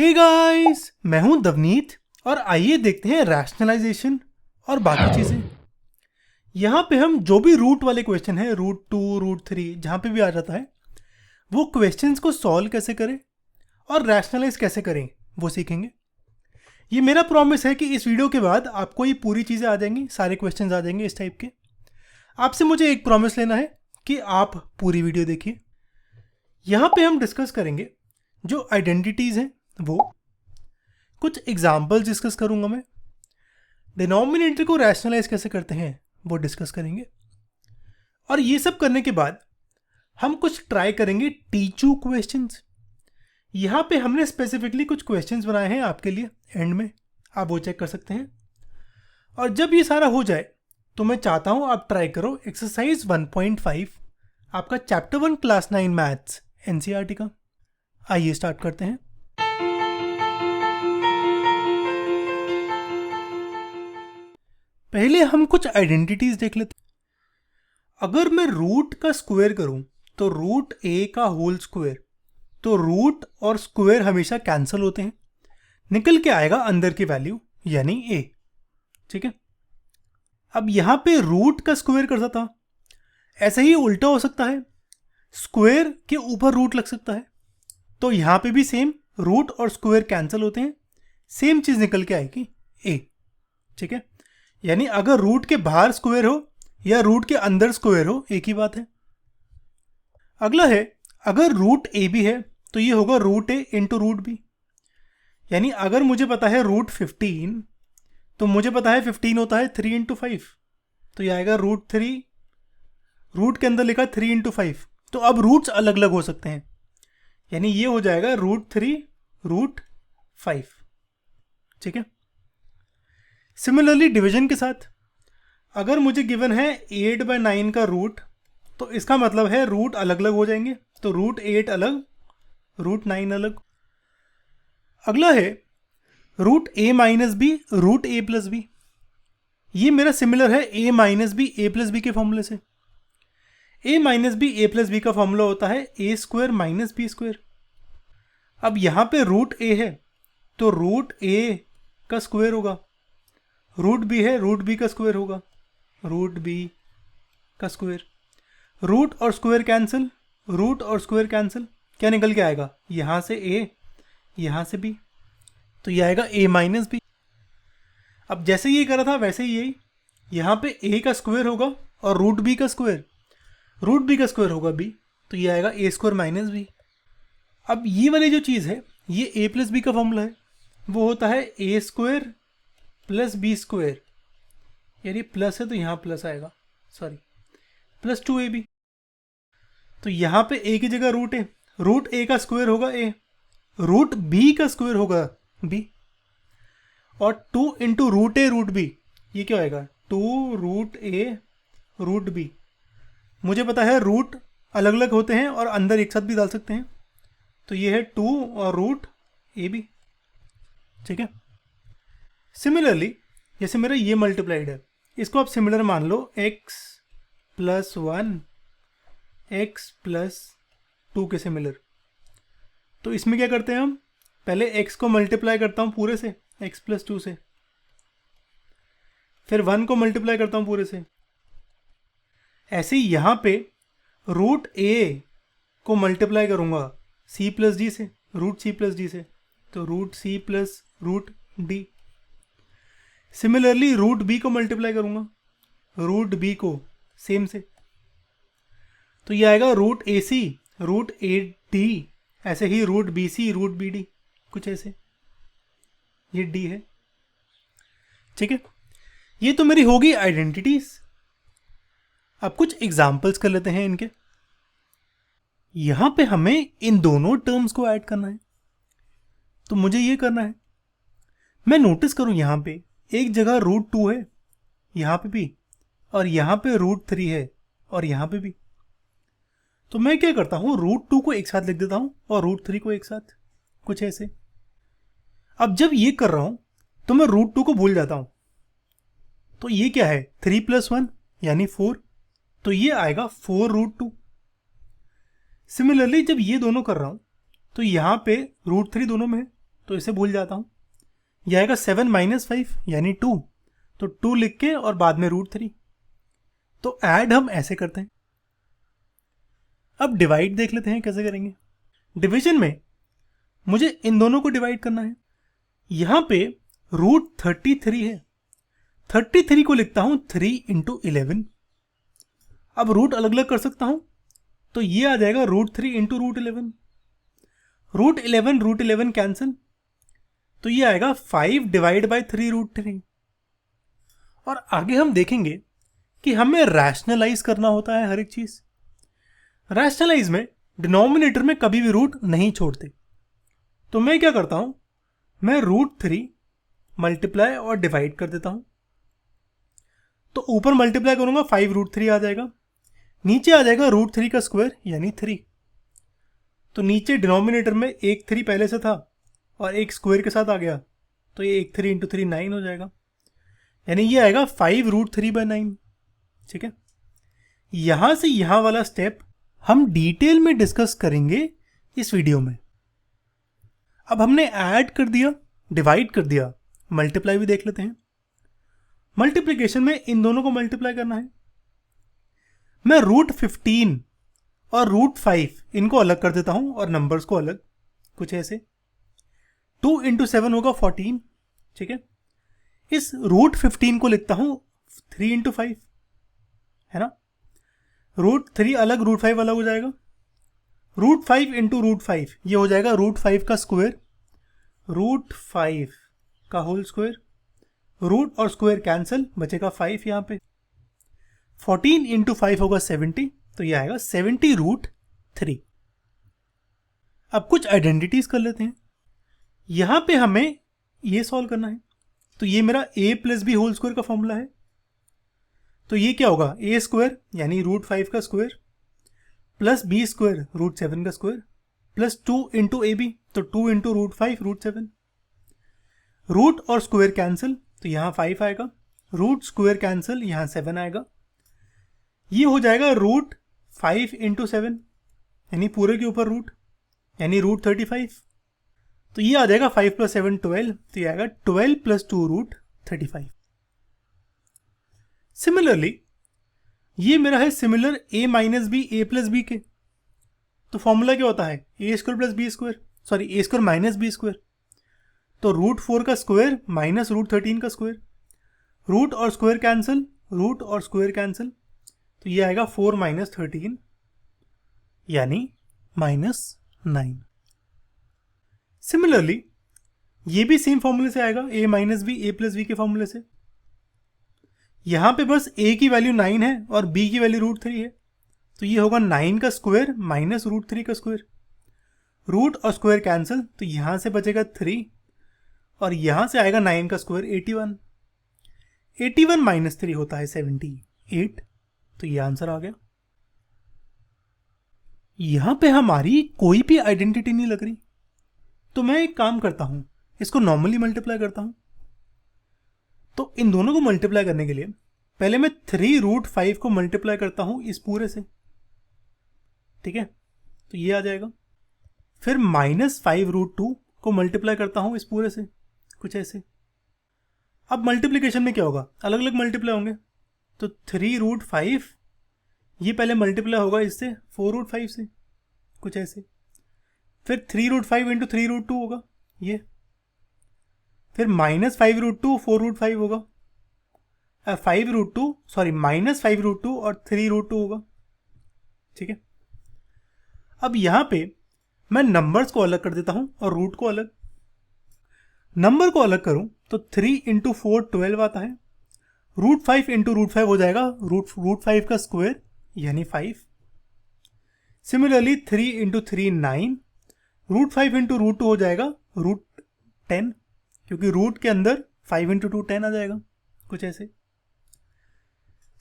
Hey guys, मैं हूं दवनीत और आइए देखते हैं रैशनलाइजेशन और बाकी चीज़ें। यहाँ पे हम जो भी रूट वाले क्वेश्चन हैं, रूट 2, रूट 3, जहाँ पे भी आ जाता है, वो क्वेश्चंस को सॉल्व कैसे करें और रैशनलाइज कैसे करें वो सीखेंगे। ये मेरा प्रॉमिस है कि इस वीडियो के बाद आपको ये पूरी चीज़ें आ जाएंगी, सारे क्वेश्चंस आ जाएंगे इस टाइप के। आपसे मुझे एक प्रॉमिस लेना है कि आप पूरी वीडियो देखिए। यहाँ पे हम डिस्कस करेंगे जो आइडेंटिटीज़ हैं वो, कुछ एग्जाम्पल्स डिस्कस करूंगा मैं, डिनोमिनेटर को रैशनलाइज कैसे करते हैं वो डिस्कस करेंगे, और ये सब करने के बाद हम कुछ ट्राई करेंगे टीचू क्वेश्चंस। यहाँ पे हमने स्पेसिफिकली कुछ क्वेश्चंस बनाए हैं आपके लिए, एंड में आप वो चेक कर सकते हैं। और जब ये सारा हो जाए तो मैं चाहता हूँ आप ट्राई करो एक्सरसाइज 1.5, आपका चैप्टर 1 क्लास 9 मैथ्स एनसीईआरटी का। आइए स्टार्ट करते हैं। पहले हम कुछ आइडेंटिटीज देख लेते हैं। अगर मैं रूट का स्क्वायर करूं तो रूट ए का होल स्क्वायर, तो रूट और स्क्वायर हमेशा कैंसिल होते हैं, निकल के आएगा अंदर की वैल्यू यानी ए। ठीक है, अब यहां पे रूट का स्क्वायर करता था, ऐसे ही उल्टा हो सकता है, स्क्वायर के ऊपर रूट लग सकता है, तो यहां पे भी सेम, रूट और स्क्वायर कैंसिल होते हैं, सेम चीज निकल के आएगी ए। ठीक है, यानी अगर रूट के बाहर स्क्वायर हो या रूट के अंदर स्क्वायर हो, एक ही बात है। अगला है, अगर रूट ए भी है तो ये होगा रूट ए इंटू रूट बी। यानी अगर मुझे पता है रूट 15, तो मुझे पता है 15 होता है 3 इंटू 5, तो ये आएगा रूट 3, रूट के अंदर लिखा 3 इंटू 5, तो अब रूट्स अलग अलग हो सकते हैं, यानी ये हो जाएगा रूट 3 रूट 5। ठीक है, सिमिलरली डिवीजन के साथ, अगर मुझे गिवन है 8/9 का रूट, तो इसका मतलब है रूट अलग अलग हो जाएंगे, तो रूट 8 अलग, रूट 9 अलग। अगला है रूट ए माइनस बी रूट ए प्लस बी, ये मेरा सिमिलर है ए minus B A plus B के फॉर्मूले से। ए minus B A plus B का फॉर्मूला होता है ए स्क्वायर माइनस बी स्क्वायर। अब यहां पे रूट ए है तो रूट ए का स्क्वायर होगा, रूट बी है रूट बी का स्क्वायर होगा, रूट बी का स्क्वायर, रूट और स्क्वायर कैंसिल, रूट और स्क्वायर कैंसिल, क्या निकल के आएगा, यहां से ए यहां से बी, तो ये आएगा ए माइनस बी। अब जैसे ये करा था वैसे ही यही, यहां पे ए का स्क्वायर होगा और रूट बी का स्क्वायर, रूट बी का स्क्वायर होगा बी, तो ये आएगा ए स्क्वायर माइनस बी। अब ये वाली जो चीज़ है, ये ए प्लस बी का फॉर्मूला है, वो होता है ए स्क्वायर प्लस बी स्क्वायर, यानी प्लस है तो यहाँ प्लस आएगा, सॉरी प्लस 2ab। तो यहाँ पे ए की जगह रूट है, रूट ए का स्क्वायर होगा ए, रूट बी का स्क्वायर होगा बी, और 2 इंटू रूट ए रूट बी, ये क्या होएगा 2 रूट ए रूट बी। मुझे पता है रूट अलग अलग होते हैं और अंदर एक साथ भी डाल सकते हैं, तो ये है 2 और रूट ए बी। ठीक है, सिमिलरली जैसे मेरा ये मल्टीप्लाइड है, इसको आप सिमिलर मान लो x प्लस 1 x प्लस 2 के सिमिलर। तो इसमें क्या करते हैं हम, पहले x को मल्टीप्लाई करता हूँ पूरे से x प्लस 2 से, फिर 1 को मल्टीप्लाई करता हूँ पूरे से। ऐसे ही यहाँ पे रूट a को मल्टीप्लाई करूँगा c प्लस डी से, रूट c प्लस डी से, तो root c plus root d. Similarly root b को मल्टीप्लाई करूंगा रूट बी को सेम से, तो ये आएगा root a c root a d, ऐसे ही root b c root b d, कुछ ऐसे, ये डी है। ठीक है, ये तो मेरी होगी आइडेंटिटीज। अब कुछ एग्जाम्पल्स कर लेते हैं इनके। यहां पे हमें इन दोनों टर्म्स को ऐड करना है, तो मुझे ये करना है, मैं नोटिस करूं यहां पे एक जगह रूट 2 है, यहाँ पे भी, और यहाँ पे रूट 3 है, और यहाँ पे भी। तो मैं क्या करता हूँ, रूट 2 को एक साथ लिख देता हूँ और रूट 3 को एक साथ, कुछ ऐसे। अब जब ये कर रहा हूँ तो मैं रूट 2 को भूल जाता हूँ, तो ये क्या है 3 प्लस 1 यानी 4, तो ये आएगा 4 रूट 2। सिमिलरली जब ये दोनों कर रहा हूँ तो यहाँ पे रूट 3 दोनों में है, तो इसे भूल जाता हूँ। यह आएगा 7 माइनस 5 यानी 2, तो 2 लिख के और बाद में √3। तो ऐड हम ऐसे करते हैं। अब डिवाइड देख लेते हैं कैसे करेंगे। डिवीजन में मुझे इन दोनों को डिवाइड करना है। यहां पे √33 है, 33 को लिखता हूं 3 इंटू 11। अब रूट अलग अलग कर सकता हूं, तो ये आ जाएगा √3 इंटू √11। √11 कैंसिल, तो ये आएगा 5 डिवाइड बाई 3 √3। और आगे हम देखेंगे कि हमें रैशनलाइज करना होता है हर एक चीज। रैशनलाइज में डिनोमिनेटर में कभी भी रूट नहीं छोड़ते, तो मैं क्या करता हूं, मैं √3 मल्टीप्लाई और डिवाइड कर देता हूं। तो ऊपर मल्टीप्लाई करूंगा 5 √3 आ जाएगा, नीचे आ जाएगा √3 का स्क्वायर यानी 3। तो नीचे डिनोमिनेटर में एक 3 पहले से था और एक स्क्वायर के साथ आ गया, तो ये एक 3 इंटू 3 9 हो जाएगा, यानी ये आएगा 5 √3/9। ठीक है, यहां से यहां वाला स्टेप हम डिटेल में डिस्कस करेंगे इस वीडियो में। अब हमने ऐड कर दिया, डिवाइड कर दिया, मल्टीप्लाई भी देख लेते हैं। मल्टीप्लिकेशन में इन दोनों को मल्टीप्लाई करना है। मैं √15 और √5 इनको अलग कर देता हूं और नंबर्स को अलग, कुछ ऐसे। 2 इंटू 7 होगा 14। ठीक है, इस √15 को लिखता हूं 3 इंटू 5, है ना। √3 अलग, √5 अलग हो जाएगा। √5 इंटू √5 ये हो जाएगा √5 का स्क्वायर, √5 का होल स्क्वायर। रूट और स्क्वायर कैंसिल, बचेगा 5 यहां पे। 14 इंटू 5 होगा 70, तो ये आएगा 70 √3। अब कुछ आइडेंटिटीज कर लेते हैं। यहां पे हमें ये सॉल्व करना है, तो ये मेरा a plus B whole square का फॉर्मूला है। तो ये क्या होगा, a स्क्वायर यानी √5 का स्क्वायर प्लस b स्क्वायर √7 का square plus 2 into A B, तो 2 इंटू √5 √7। रूट और स्क्वायर कैंसिल, तो यहाँ 5 आएगा, रूट स्क्वायर कैंसिल, यहाँ 7 आएगा। ये हो जाएगा √5 इंटू 7 यानी पूरे के ऊपर रूट, यानी √35। तो ये आ जाएगा 5 + 7 12, तो ये आएगा 12 + 2 √35। सिमिलरली ये मेरा है similar a minus B a plus B के। तो फॉर्मूला क्या होता है, a square plus B square, sorry a square minus B square. तो √4 का स्क्वायर माइनस √13 का स्क्वायर, रूट और स्क्वायर कैंसिल, रूट और स्क्वायर कैंसिल, तो ये आएगा 4 - 13 यानी -9। सिमिलरली ये भी सेम फॉर्मूले से आएगा, a minus B a plus B के फॉर्मूले से। यहां पे बस a की वैल्यू 9 है और b की वैल्यू √3 है, तो ये होगा 9 का स्क्वायर माइनस √3 का स्क्वायर। रूट और स्क्वायर कैंसिल, तो यहां से बचेगा 3 और यहां से आएगा 9 का स्क्वायर 81। 81 - 3 होता है 78, तो ये आंसर आ गया। यहां पे हमारी कोई भी आइडेंटिटी नहीं लग रही, तो मैं एक काम करता हूं, इसको नॉर्मली मल्टीप्लाई करता हूं। तो इन दोनों को मल्टीप्लाई करने के लिए पहले मैं 3 √5 को मल्टीप्लाई करता हूं इस पूरे से। ठीक है, तो ये आ जाएगा। फिर -5 √2 को मल्टीप्लाई करता हूं इस पूरे से, कुछ ऐसे। अब मल्टीप्लिकेशन में क्या होगा, अलग अलग मल्टीप्लाई होंगे। तो 3 √5 ये पहले मल्टीप्लाई होगा इससे 4 √5 से, कुछ ऐसे। फिर 3 √5 इंटू 3 √2 होगा ये। फिर -5 √2 4 √5 होगा, 5 √2 सॉरी -5 √2 और 3 √2 होगा। ठीक है, अब यहां पे मैं नंबर्स को अलग कर देता हूं और रूट को अलग। नंबर को अलग करूं तो 3 इंटू 4 12 आता है, √5 इंटू √5 हो जाएगा √5 का स्क्वायर यानी 5। सिमिलरली 3 इंटू 3 9, √5 इंटू √2 हो जाएगा √10, क्योंकि रूट के अंदर 5 इंटू 2 10 आ जाएगा, कुछ ऐसे।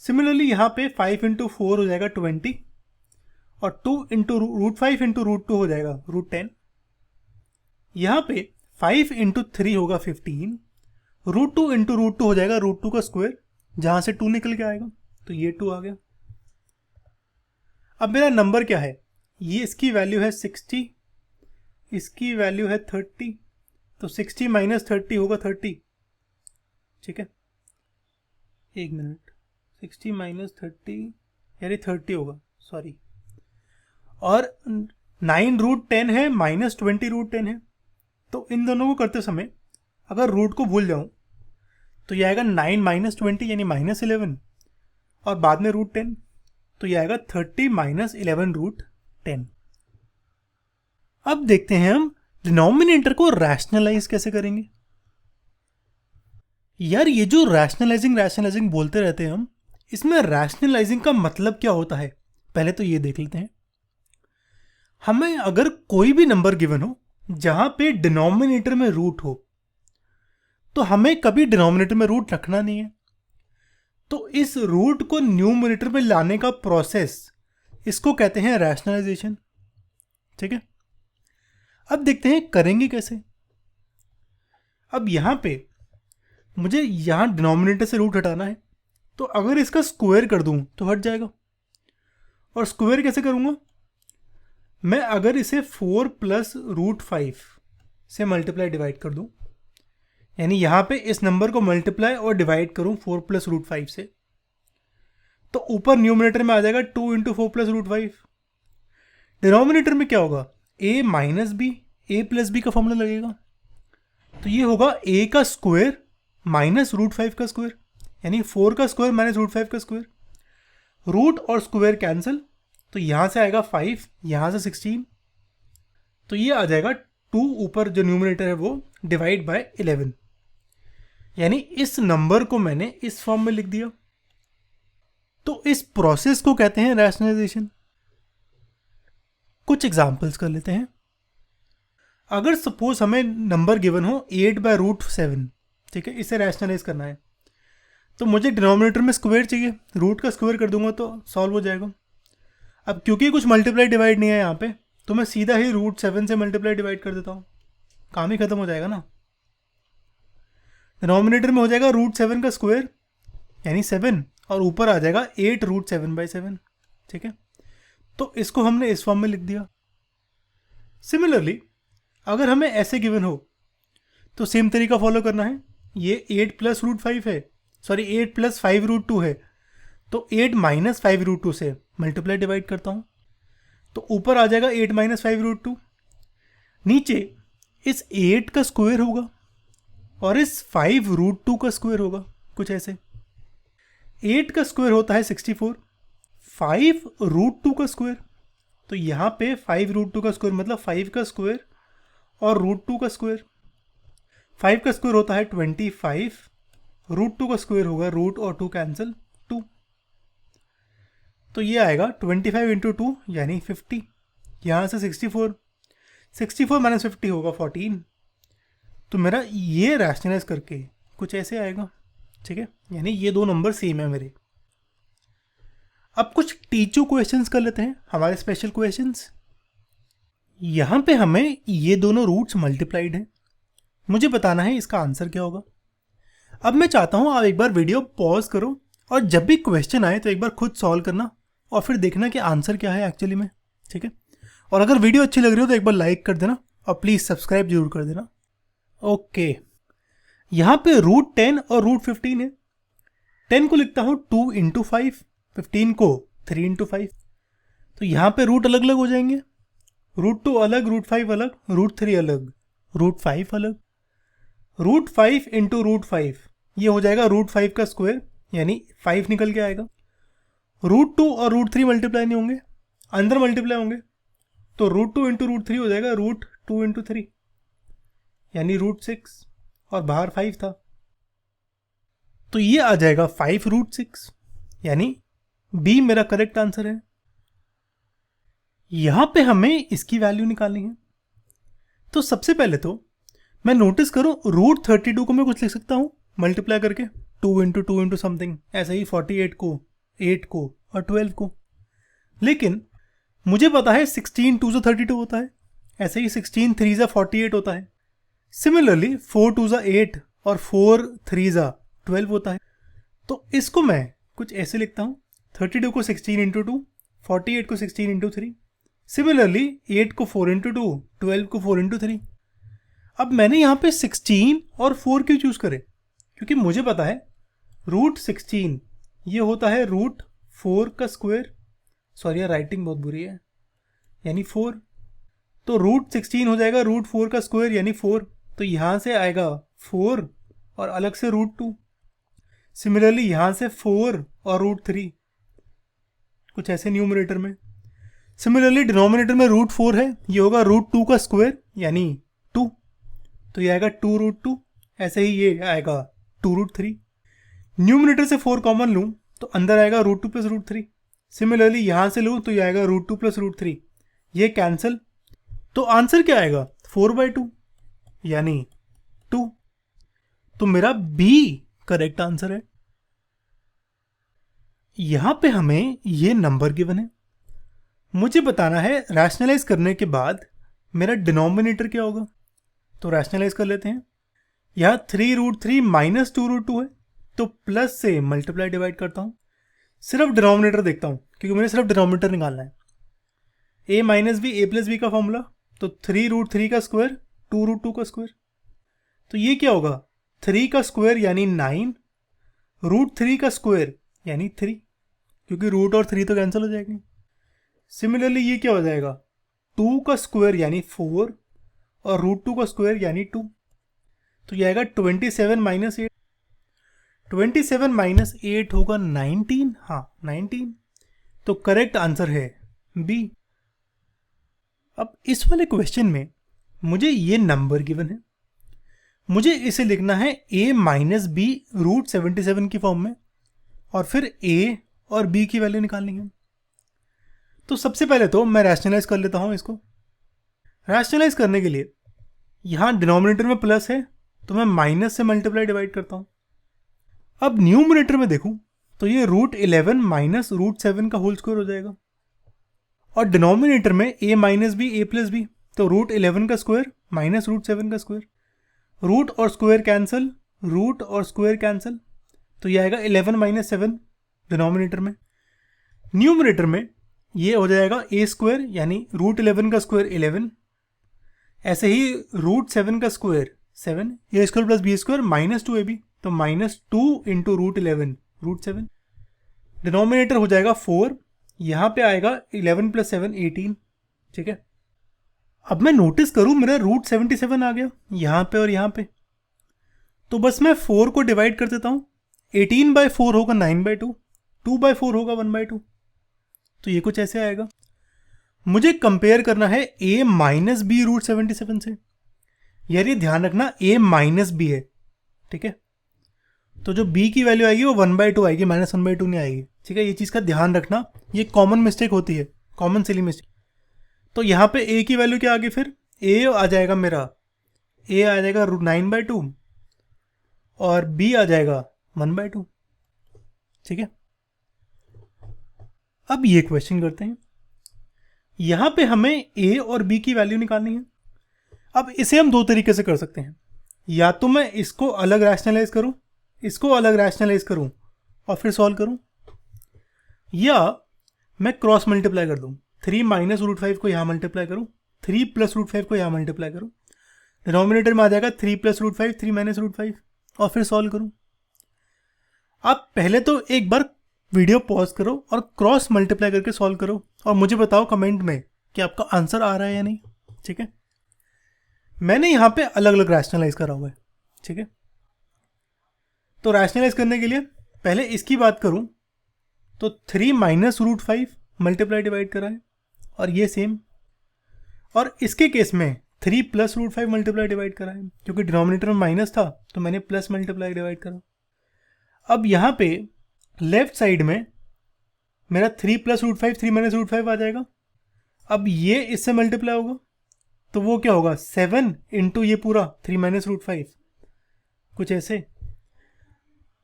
सिमिलरली यहाँ पे 5 इंटू 4 हो जाएगा 20 और 2 इंटू √5 इंटू √2 हो जाएगा √10। यहाँ पे 5 इंटू 3 होगा 15, √2 इंटू √2 हो जाएगा √2 का स्क्वायर, जहां से 2 निकल के आएगा, तो ये 2 आ गया। अब मेरा नंबर क्या है, ये इसकी वैल्यू है 60, इसकी वैल्यू है 30, तो 60 माइनस 30 होगा 30। ठीक है, एक मिनट, 60 माइनस 30 यानी 30 होगा, सॉरी। और 9√10 है माइनस 20√10 है, तो इन दोनों को करते समय अगर रूट को भूल जाऊं तो ये आएगा 9 माइनस 20 यानी -11, और बाद में √10, तो ये आएगा 30 माइनस 11√10। अब देखते हैं हम डिनोमिनेटर को रैशनलाइज कैसे करेंगे। यार ये जो रैशनलाइजिंग बोलते रहते हैं हम, इसमें रैशनलाइजिंग का मतलब क्या होता है पहले तो ये देख लेते हैं। हमें अगर कोई भी नंबर गिवन हो जहां पे डिनोमिनेटर में रूट हो, तो हमें कभी डिनोमिनेटर में रूट रखना नहीं है। तो इस रूट को न्यूमरेटर में लाने का प्रोसेस, इसको कहते हैं रैशनलाइजेशन। ठीक है, अब देखते हैं करेंगे कैसे। अब यहां पे मुझे यहां डिनोमिनेटर से रूट हटाना है, तो अगर इसका स्क्वायर कर दूं तो हट जाएगा। और स्क्वायर कैसे करूंगा मैं, अगर इसे 4 प्लस √5 से मल्टीप्लाई डिवाइड कर दूं, यानी यहां पे इस नंबर को मल्टीप्लाई और डिवाइड करूं 4 प्लस √5 से, तो ऊपर न्यूमरेटर में आ जाएगा 2 इंटू 4 प्लस √5। डिनोमिनेटर में क्या होगा, a minus B, a plus B का फॉर्मूला लगेगा, तो ये होगा a का स्क्वायर माइनस √5 का स्क्वायर, यानी 4 का स्क्वायर माइनस √5 का स्क्वायर। रूट और स्क्वायर कैंसिल, तो यहां से आएगा 5, यहां से 16, तो ये आ जाएगा 2 ऊपर जो न्यूमरेटर है वो डिवाइड बाय 11, यानी इस नंबर को मैंने इस फॉर्म में लिख दिया। तो इस प्रोसेस को कहते हैं रैशनलाइजेशन। कुछ एग्जांपल्स कर लेते हैं। अगर सपोज हमें नंबर गिवन हो 8/√7, ठीक है, इसे रैशनलाइज करना है, तो मुझे डिनोमिनेटर में स्क्वायर चाहिए, रूट का स्क्वायर कर दूंगा तो सॉल्व हो जाएगा। अब क्योंकि कुछ मल्टीप्लाई डिवाइड नहीं है यहाँ पे, तो मैं सीधा ही √7 से मल्टीप्लाई डिवाइड कर देता हूँ, काम ही खत्म हो जाएगा ना। डिनोमिनेटर में हो जाएगा √7 का स्क्वायर यानी 7, और ऊपर आ जाएगा 8√7/7। ठीक है, तो इसको हमने इस फॉर्म में लिख दिया। सिमिलरली अगर हमें ऐसे गिवन हो तो सेम तरीका फॉलो करना है। ये 8 प्लस √5 है, सॉरी 8 प्लस 5√2 है, तो 8 माइनस 5√2 से मल्टीप्लाई डिवाइड करता हूँ, तो ऊपर आ जाएगा 8 माइनस 5√2। नीचे इस 8 का स्क्वायर होगा और इस 5√2 का स्क्वायर होगा, कुछ ऐसे। 8 का स्क्वायर होता है 64, 5√2 का स्क्वायर, तो यहाँ पे 5√2 का स्क्वायर मतलब 5 का स्क्वायर और √2 का स्क्वायर। 5 का स्क्वायर होता है 25, √2 का स्क्वायर होगा रूट और 2 कैंसिल 2, तो ये आएगा 25 इंटू 2 यानी 50। यहाँ से 64 माइनस 50 होगा 14, तो मेरा ये रैशनलाइज करके कुछ ऐसे आएगा। ठीक है, यानी ये दो नंबर सेम है मेरे। अब कुछ टीचू क्वेश्चंस कर लेते हैं, हमारे स्पेशल क्वेश्चंस। यहाँ पे हमें ये दोनों रूट्स मल्टीप्लाइड हैं, मुझे बताना है इसका आंसर क्या होगा। अब मैं चाहता हूँ आप एक बार वीडियो पॉज करो और जब भी क्वेश्चन आए तो एक बार खुद सॉल्व करना और फिर देखना कि आंसर क्या है एक्चुअली में। ठीक है, और अगर वीडियो अच्छी लग रही हो तो एक बार लाइक कर देना और प्लीज़ सब्सक्राइब जरूर कर देना। ओके, यहाँ पे √10 और √15 है। 10 को लिखता हूँ 2 इंटू 5, 15 को 3 इंटू 5, तो यहाँ पे रूट अलग अलग हो जाएंगे। √2 अलग, √5 अलग, √3 अलग, √5 अलग। √5 इंटू √5 ये हो जाएगा √5 का स्क्वायर यानी 5 निकल के आएगा। √2 और √3 मल्टीप्लाई नहीं होंगे, अंदर मल्टीप्लाई होंगे, तो √2 इंटू √3 हो जाएगा √2 इंटू 3 यानी √6, और बाहर 5 था, तो ये आ जाएगा 5√6, यानी बी मेरा करेक्ट आंसर है। यहां पे हमें इसकी वैल्यू निकालनी है, तो सबसे पहले तो मैं नोटिस करूं √32 को मैं कुछ लिख सकता हूं मल्टीप्लाई करके 2 इंटू 2 इंटू समथिंग, ऐसे ही 48 को, 8 को और 12 को। लेकिन मुझे पता है 16 2 से 32 होता है, ऐसे ही 16 3 से 48 होता है। सिमिलरली 4 2 से 8 और 4 3 से 12 होता है। तो इसको मैं कुछ ऐसे लिखता हूँ, 32 को 16 इंटू 2, 48 को 16 इंटू 3, सिमिलरली 8 को 4 इंटू 2, 12 को 4 इंटू 3। अब मैंने यहाँ पे 16 और 4 क्यों चूज़ करे, क्योंकि मुझे पता है रूट 16 ये होता है रूट 4 का स्क्वायर, सॉरी यार राइटिंग बहुत बुरी है, यानी 4। तो रूट 16 हो जाएगा रूट 4 का स्क्वायर यानी 4, तो यहाँ से आएगा 4 और अलग से रूट 2। सिमिलरली यहाँ से 4 और रूट 3, कुछ ऐसे न्यूमरेटर में। सिमिलरली डिनोमिनेटर में रूट 4 है, ये होगा रूट 2 का स्क्वायर यानी 2, तो ये आएगा 2 रूट 2। ऐसे ही ये आएगा 2 रूट 3। न्यूमरेटर से 4 कॉमन लूँ तो अंदर आएगा रूट 2 प्लस रूट 3। सिमिलरली यहाँ से लूँ तो ये आएगा रूट 2 प्लस रूट 3, ये कैंसिल। तो आंसर क्या आएगा 4/2 यानी 2। तो मेरा बी करेक्ट आंसर है। यहां पे हमें ये नंबर गिवन है, मुझे बताना है रैशनलाइज करने के बाद मेरा डिनोमिनेटर क्या होगा। तो रैशनलाइज कर लेते हैं। यहाँ 3 रूट 3 माइनस 2 रूट 2 है, तो प्लस से मल्टीप्लाई डिवाइड करता हूँ। सिर्फ डिनोमिनेटर देखता हूँ क्योंकि मुझे सिर्फ डिनोमिनेटर निकालना है। ए minus B A plus B का फॉर्मूला, तो 3 रूट 3 का स्क्वायर 2 रूट 2 का स्क्वायर, तो ये क्या होगा 3 का स्क्वायर यानी 9, रूट 3 का स्क्वायर यानी 3, क्योंकि रूट और 3 तो कैंसिल हो जाएंगे। सिमिलरली ये क्या हो जाएगा 2 का स्क्वायर यानी 4 और रूट 2 का स्क्वायर यानी 2, तो ये आएगा 27 माइनस 8। 27 माइनस 8 होगा 19, हाँ 19, तो करेक्ट आंसर है बी। अब इस वाले क्वेश्चन में मुझे ये नंबर गिवन है, मुझे इसे लिखना है a माइनस बी रूट 77 की फॉर्म में, और फिर a और b की वैल्यू निकालनी है। तो सबसे पहले तो मैं रैशनलाइज कर लेता हूँ इसको। रैशनलाइज करने के लिए यहाँ डिनोमिनेटर में प्लस है तो मैं माइनस से मल्टीप्लाई डिवाइड करता हूँ। अब न्यूमरेटर में देखूँ तो ये रूट 11 माइनस रूट 7 का होल स्क्वायर हो जाएगा, और डिनोमिनेटर में a minus B A plus B, तो रूट 11 का स्क्वायर माइनस रूट 7 का स्क्वायर, रूट और स्क्वायर कैंसिल, रूट और स्क्वायर कैंसिल, तो ये आएगा 11 माइनस 7 डिनोमिनेटर में। न्यूमरेटर में ये हो जाएगा ए स्क्वायर यानी रूट 11 का स्क्वायर 11, ऐसे ही रूट 7 का square 7, a square plus B square minus 2ab, तो minus 2 into root 11 root 7। Denominator हो जाएगा 4, यहाँ पे आएगा 11 प्लस 7 18, ठीक है। अब मैं नोटिस करूँ मेरा रूट 77 आ गया यहाँ पे और यहाँ पे, तो बस मैं 4 को डिवाइड कर देता हूँ। 18/4 होगा 9/2, 2/4 होगा 1/2, तो ये कुछ ऐसे आएगा। मुझे कंपेयर करना है a माइनस बी रूट 77 से, यार ये ध्यान रखना a माइनस बी है, ठीक है। तो जो b की वैल्यू आएगी वो 1/2 आएगी, माइनस 1/2 नहीं आएगी, ठीक है। ये चीज़ का ध्यान रखना, ये कॉमन मिस्टेक होती है, कॉमन सिली मिस्टेक। तो यहाँ पे a की वैल्यू क्या आ गई, फिर a आ जाएगा मेरा, a आ जाएगा 9/2 और b आ जाएगा 1/2, ठीक है। अब ये क्वेश्चन करते हैं, यहाँ पे हमें a और b की वैल्यू निकालनी है। अब इसे हम दो तरीके से कर सकते हैं, या तो मैं इसको अलग रैशनलाइज करूँ, इसको अलग रैशनलाइज करूँ और फिर सॉल्व करूँ, या मैं क्रॉस मल्टीप्लाई कर दूँ। 3 माइनस रूट 5 को यहाँ मल्टीप्लाई करूँ, 3 प्लस रूट 5 को यहाँ मल्टीप्लाई करूँ, डिनोमिनेटर में आ जाएगा 3 प्लस रूट 5 3 माइनस रूट 5, और फिर सॉल्व करूँ। आप पहले तो एक बार वीडियो पॉज करो और क्रॉस मल्टीप्लाई करके सॉल्व करो, और मुझे बताओ कमेंट में कि आपका आंसर आ रहा है या नहीं, ठीक है। मैंने यहाँ पे अलग अलग रैशनलाइज करा हुआ है, ठीक है। तो रैशनलाइज करने के लिए पहले इसकी बात करूँ तो 3 माइनस रूट 5 मल्टीप्लाई डिवाइड करा है, और ये सेम। और इसके केस में 3 प्लस रूट 5 मल्टीप्लाई डिवाइड करा है, क्योंकि डिनोमिनेटर में माइनस था तो मैंने प्लस मल्टीप्लाई डिवाइड करा। अब यहाँ पे लेफ्ट साइड में मेरा 3 प्लस रूट 5 3 माइनस रूट 5 आ जाएगा। अब ये इससे मल्टीप्लाई होगा तो वो क्या होगा 7 इंटू ये पूरा 3 माइनस रूट 5, कुछ ऐसे,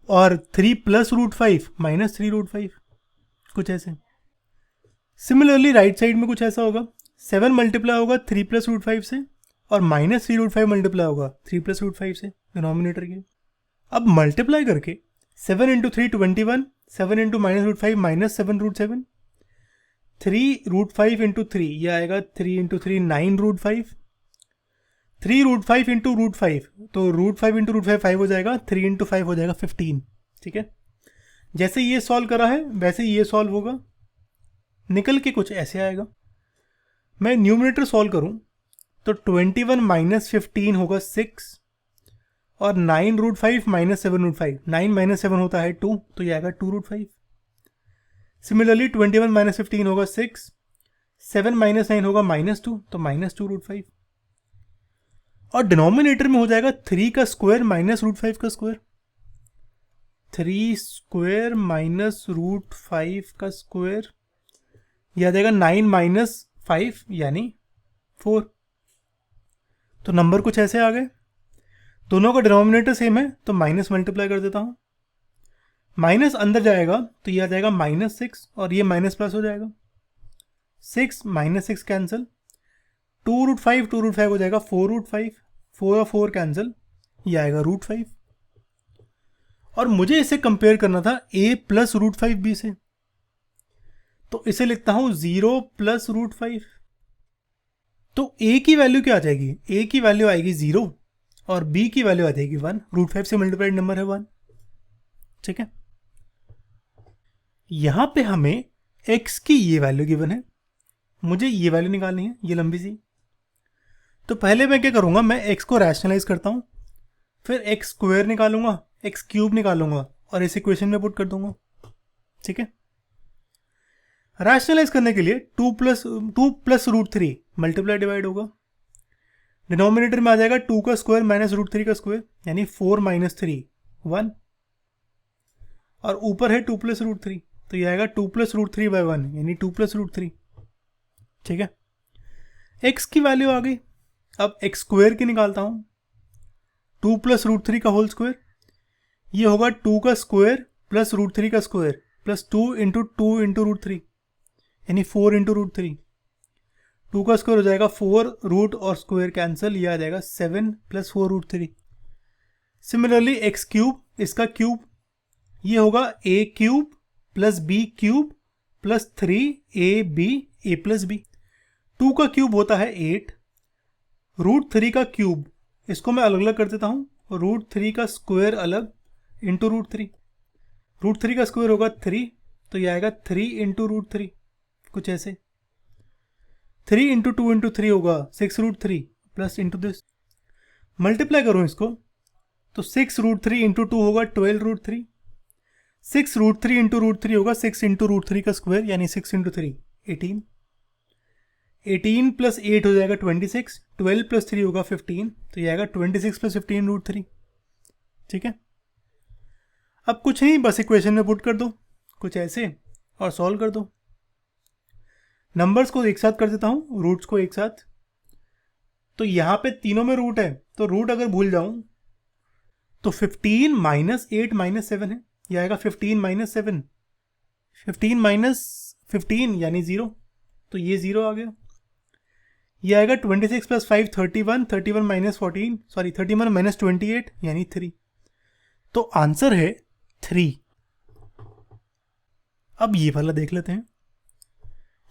और 3 प्लस रूट 5 माइनस 3 रूट 5, कुछ ऐसे। सिमिलरली राइट साइड में कुछ ऐसा होगा, 7 मल्टीप्लाई होगा 3 प्लस रूट 5 से, और माइनस 3 रूट 5 मल्टीप्लाई होगा 3 प्लस रूट 5 से डिनोमिनेटर के। अब मल्टीप्लाई करके 7 into 3 21, 7 into minus root 5 minus 7 root 7, 3 root 5 into 3 ये आएगा 3 इंटू 3 9 रूट 5, 3√5 इंटू √5, तो √5 इंटू √5 5 हो जाएगा, 3 इंटू 5 हो जाएगा 15। ठीक है, जैसे ये सॉल्व करा है वैसे ये सॉल्व होगा, निकल के कुछ ऐसे आएगा। मैं न्यूमरेटर सॉल्व करूं तो 21 माइनस 15 होगा 6, और 9√5 माइनस 7√5, 9 माइनस 7 होता है 2, तो ये आएगा 2√5। सिमिलरली 21 माइनस 15 होगा 6, 7 माइनस 9 होगा -2, तो -2√5। और डिनोमिनेटर में हो जाएगा 3 का स्क्वायर माइनस √5 का स्क्वायर, 3 स्क्वायर माइनस √5 का स्क्वायर, यह आ जाएगा 9 माइनस 5 यानी 4। तो नंबर कुछ ऐसे आ गए। दोनों का डिनोमिनेटर सेम है तो माइनस मल्टीप्लाई कर देता हूँ, माइनस अंदर जाएगा तो ये आ जाएगा -6, और ये माइनस प्लस हो जाएगा, 6 माइनस 6 कैंसिल, 2√5 हो जाएगा 4√5, 4 और 4 कैंसिल, ये आएगा √5। और मुझे इसे कंपेयर करना था a प्लस √5b से, तो इसे लिखता हूँ 0 प्लस √5। तो a की वैल्यू क्या आ जाएगी, a की वैल्यू आएगी 0 और b की वैल्यू आ जाएगी 1, √5 से मल्टीप्लाइड नंबर है 1। ठीक है, यहां पे हमें x की ये वैल्यू गिवन है, मुझे ये वैल्यू निकालनी है, ये लंबी सी। तो पहले मैं क्या करूंगा, मैं x को रैशनलाइज करता हूं, फिर x स्क्वायर निकालूंगा, x क्यूब निकालूंगा और इस इक्वेशन में पुट कर दूंगा। ठीक है, रैशनलाइज करने के लिए 2 प्लस √3 मल्टीप्लाई डिवाइड होगा, डिनोमिनेटर में आ जाएगा 2 का स्क्वायर माइनस √3 का स्क्वायर यानी 4 माइनस 3 1, और ऊपर है 2 प्लस √3, तो ये आएगा 2 प्लस √3 बाई 1 यानी 2 प्लस √3। ठीक है, x की वैल्यू आ गई। अब x स्क्वायर की निकालता हूं, 2 प्लस √3 का होल स्क्वायर, ये होगा 2 का स्क्वायर प्लस √3 का स्क्वायर प्लस 2 इंटू √3 यानी 4 इंटू √3, 2 का स्क्वायर हो जाएगा 4, रूट और स्क्वायर कैंसिल, ये आ जाएगा 7 प्लस 4 √3। सिमिलरली x क्यूब, इसका क्यूब, ये होगा a cube plus b cube plus 3ab a plus b। 2 का क्यूब होता है 8, √3 का क्यूब, इसको मैं अलग अलग कर देता हूँ, √3 का स्क्वायर अलग इंटू √3, √3 का स्क्वायर होगा 3, तो ये आएगा 3 इंटू √3, कुछ ऐसे। 3 इंटू 2 इंटू 3 होगा 6√3 प्लस इंटू दिस, मल्टीप्लाई करूँ इसको तो 6√3 इंटू 2 होगा 12√3, 6√3 इंटू √3 होगा 6 इंटू √3 का स्क्वायर यानी 6 इंटू 3 18, 18 प्लस 8 हो जाएगा 26, 12 प्लस 3 होगा 15, तो ये आएगा 26 प्लस 15 √3। ठीक है, अब कुछ नहीं, बस इक्वेशन में पुट कर दो कुछ ऐसे और सॉल्व कर दो। नंबर्स को एक साथ कर देता हूँ, रूट्स को एक साथ। तो यहाँ पे तीनों में रूट है, तो रूट अगर भूल जाऊँ तो 15 माइनस 8 माइनस 7 है, यह आएगा 15 माइनस 7, 15 माइनस 15 यानी 0, तो ये 0 आ गया। ये आएगा 26 प्लस 5 31, 31 माइनस 14 सॉरी 31 माइनस 28 यानी 3, तो आंसर है 3। अब ये वाला देख लेते हैं,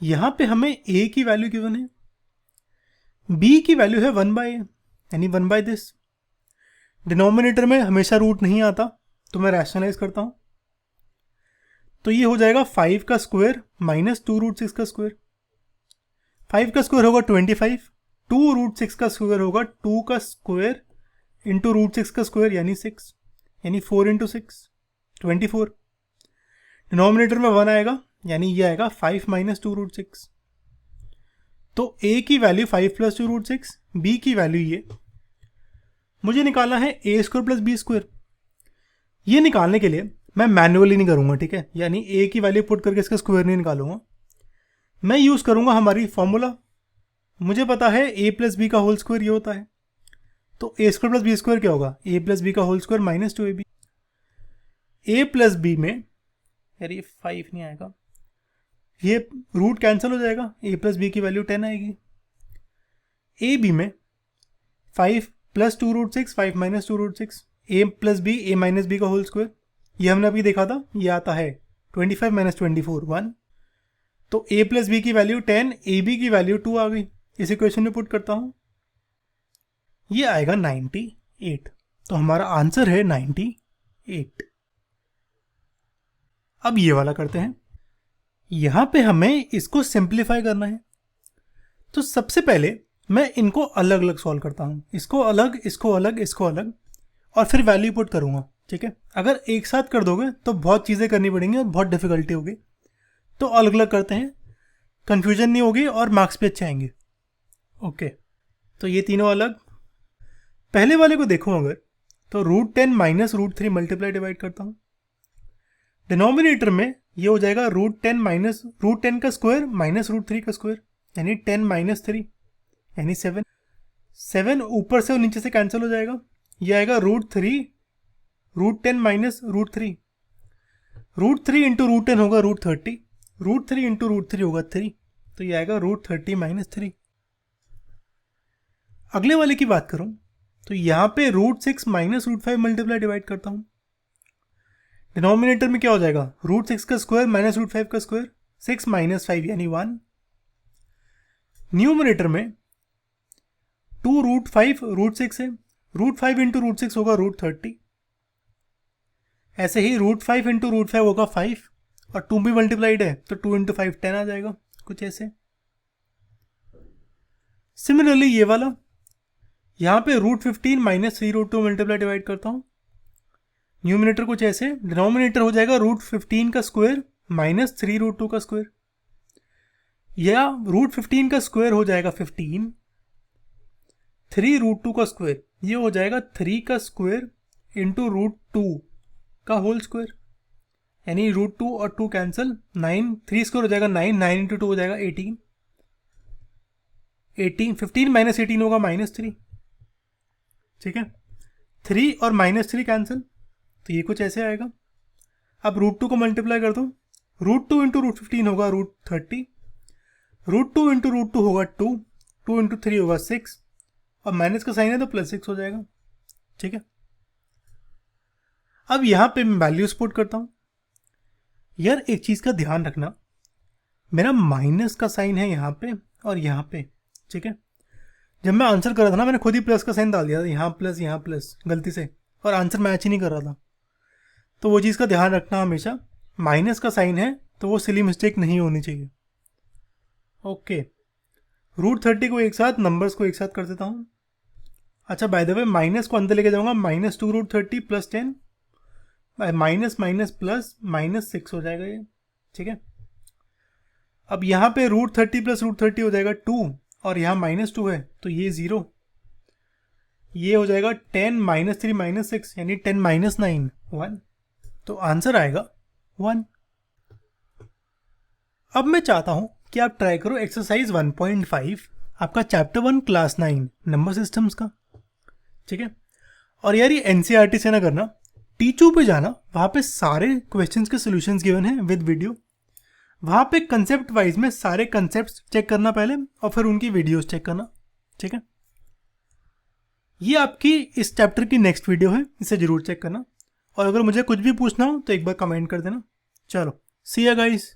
यहां पे हमें a की वैल्यू गिवन है, b की वैल्यू है 1/a यानी 1/this। डिनोमिनेटर में हमेशा रूट नहीं आता तो मैं रैशनलाइज करता हूं, तो ये हो जाएगा 5 का स्क्वायर माइनस 2√6 का स्क्वायर, 5 का स्क्वायर होगा 25, 2√6 का स्क्वायर होगा 2 का स्क्वायर इंटू √6 का स्क्वायर यानी 6, यानी 4 इंटू 6 24। डिनोमिनेटर में 1 आएगा यानी ये आएगा 5 माइनस 2√6। तो a की वैल्यू 5 प्लस 2√6, b की वैल्यू ये, मुझे निकालना है a square plus b square. ये निकालने के लिए मैं मैन्युअली नहीं करूंगा, ठीक है, यानी a की वैल्यू पुट करके इसका स्क्वायर नहीं निकालूंगा, मैं यूज करूंगा हमारी फॉर्मूला। मुझे पता है a प्लस बी का होल स्क्वायर ये होता है, तो a square plus B square क्या होगा, a प्लस बी का whole square minus 2ab। a plus B में यार ये 5 नहीं आएगा, ये रूट कैंसिल हो जाएगा, a प्लस बी की वैल्यू 10 आएगी। ए बी में 5 plus 2√6, 5 minus 2√6, a plus B a minus B का होल स्क्वायर, ये हमने अभी देखा था, ये आता है 25 माइनस 24 1, तो a प्लस बी की वैल्यू 10, ए बी की वैल्यू 2 आ गई। इस इक्वेशन में पुट करता हूँ, ये आएगा 98। तो हमारा आंसर है 98। अब ये वाला करते हैं। यहाँ पे हमें इसको सिंप्लीफाई करना है। तो सबसे पहले मैं इनको अलग अलग सॉल्व करता हूँ, इसको अलग, इसको अलग, इसको अलग, और फिर वैल्यू पुट करूँगा। ठीक है, अगर एक साथ कर दोगे तो बहुत चीज़ें करनी पड़ेंगी और बहुत डिफिकल्टी होगी। तो अलग अलग करते हैं, कन्फ्यूजन नहीं होगी और मार्क्स भी अच्छे आएंगे। ओके, तो ये तीनों अलग। पहले वाले को देखो अगर, तो √10 माइनस √3 मल्टीप्लाई डिवाइड करता हूँ। डिनोमिनेटर में ये हो जाएगा √10 माइनस √10 का स्क्वायर माइनस √3 का स्क्वायर, यानी 10 माइनस 3 यानी 7। 7 ऊपर से और नीचे से कैंसिल हो जाएगा। ये आएगा √3 √10 माइनस √3। √3 इंटू √10 होगा √30, √3 इंटू √3 होगा 3, तो ये आएगा √30 माइनस 3। अगले वाले की बात करूं तो यहाँ पे √6 माइनस √5 मल्टीप्लाई डिवाइड करता हूँ। डिनोमिनेटर में क्या हो जाएगा, √6 का स्क्वायर माइनस √5 का स्क्वायर, 6 माइनस 5 यानी 1। न्यूमरेटर में 2 √5 √6 है, √5 इंटू √6 होगा √30। ऐसे ही √5 इंटू √5 होगा 5, और 2 भी मल्टीप्लाइड है तो 2 इंटू 5 10 आ जाएगा, कुछ ऐसे। सिमिलरली ये वाला, यहाँ पे √15 माइनस 3 √2 मल्टीप्लाई डिवाइड करता हूँ। न्यूमिनेटर कुछ ऐसे, डिनोमिनेटर हो जाएगा √15 का स्क्वायर माइनस 3 √2 का स्क्वायर, या √15 का स्क्वायर हो जाएगा 15, 3 √2 का स्क्वायर ये हो जाएगा 3 का स्क्वायर इंटू √2 का होल स्क्वायर, यानी √2 और 2 कैंसिल, 9, 3 स्क्वायर हो जाएगा 9, 9 इंटू 2 हो जाएगा 18, 15 माइनस 18 होगा -3। ठीक है, 3 और -3 कैंसिल, तो ये कुछ ऐसे आएगा। अब √2 को मल्टीप्लाई कर दो, √2 इंटू √15 होगा √30, √2 इंटू √2 होगा 2, 2 इंटू 3 होगा 6, और माइनस का साइन है तो +6 हो जाएगा। ठीक है, अब यहाँ पे मैं वैल्यूज पुट करता हूँ। यार एक चीज़ का ध्यान रखना, मेरा माइनस का साइन है यहाँ पे और यहाँ पे। ठीक है, जब मैं आंसर कर रहा था ना, मैंने खुद ही प्लस का साइन डाल दिया था, यहाँ प्लस गलती से, और आंसर मैच ही नहीं कर रहा था। तो वो चीज़ का ध्यान रखना हमेशा, माइनस का साइन है तो वो सिली मिस्टेक नहीं होनी चाहिए। ओके, √30 को एक साथ, नंबर्स को एक साथ कर देता हूँ। अच्छा, बाय द वे माइनस को अंदर लेके जाऊँगा, -2 √30 प्लस 10, माइनस माइनस प्लस -6 हो जाएगा ये। ठीक है, अब यहाँ पे √30 प्लस √30 हो जाएगा 2, और यहाँ -2 है तो ये 0, ये हो जाएगा 10 -3 -6 यानी 10 -9 1, तो आंसर आएगा 1। अब मैं चाहता हूँ कि आप ट्राई करो एक्सरसाइज 1.5, आपका चैप्टर 1 क्लास 9 नंबर सिस्टम्स का। ठीक है, और यार ये एनसीईआरटी से ना करना, टीचू पे जाना, वहाँ पे सारे क्वेश्चंस के सॉल्यूशंस गिवन है विद वीडियो। वहाँ पे कंसेप्ट वाइज में सारे कंसेप्ट चेक करना पहले, और फिर उनकी वीडियोस चेक करना। ठीक है, ये आपकी इस चैप्टर की नेक्स्ट वीडियो है, इसे जरूर चेक करना। और अगर मुझे कुछ भी पूछना हो तो एक बार कमेंट कर देना। चलो, सी या गाइस।